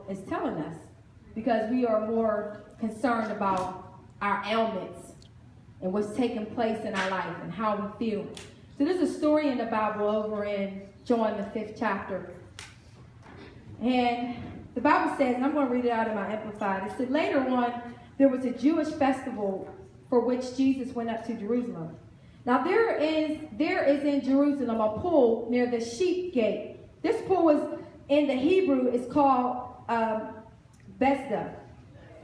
is telling us, because we are more concerned about our ailments and what's taking place in our life and how we feel. So there's a story in the Bible over in John, the 5th chapter. And the Bible says, and I'm going to read it out of my Amplified. It said, later on, there was a Jewish festival for which Jesus went up to Jerusalem. Now there is in Jerusalem a pool near the sheep gate. This pool is, in the Hebrew, is called Bethesda,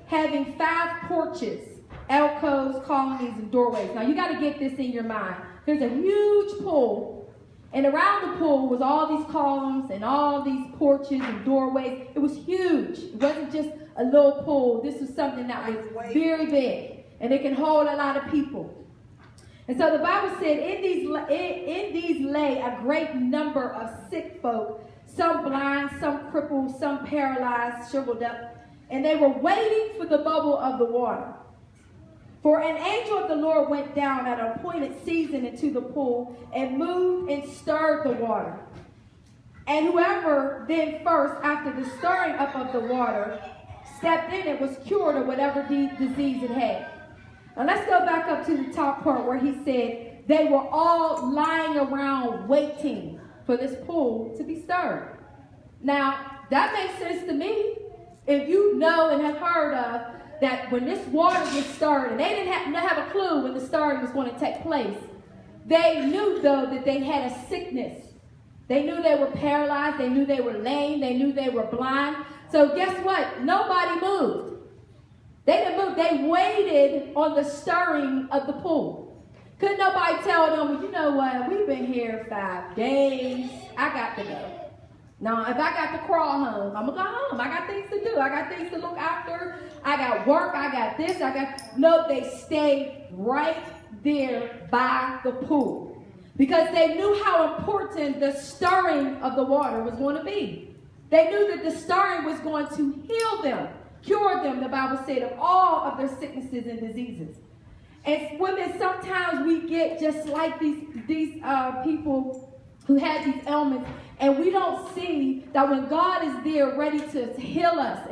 having 5 porches, alcoves, colonnades, and doorways. Now you got to get this in your mind. There's a huge pool, and around the pool was all these columns and all these porches and doorways. It was huge. It wasn't just a little pool. This was something that was very big, and it can hold a lot of people. And so the Bible said, in these lay a great number of sick folk, some blind, some crippled, some paralyzed, shriveled up, and they were waiting for the bubble of the water. For an angel of the Lord went down at an appointed season into the pool and moved and stirred the water. And whoever then first, after the stirring up of the water, stepped in it was cured of whatever disease it had. Now let's go back up to the top part where he said they were all lying around waiting for this pool to be stirred. Now, that makes sense to me. If you know and have heard of that when this water was stirred, and they didn't have a clue when the stirring was going to take place, they knew, though, that they had a sickness. They knew they were paralyzed. They knew they were lame. They knew they were blind. So guess what? Nobody moved. They didn't move. They waited on the stirring of the pool. Couldn't nobody tell them, well, you know what? We've been here 5 days. I got to go. Now, if I got to crawl home, I'm going to go home. I got things to do. I got things to look after. I got work. I got this. No, they stayed right there by the pool because they knew how important the stirring of the water was going to be. They knew that the stirring was going to heal them, cure them, the Bible said, of all of their sicknesses and diseases. And women, sometimes we get just like these people who have these ailments, and we don't see that when God is there ready to heal us,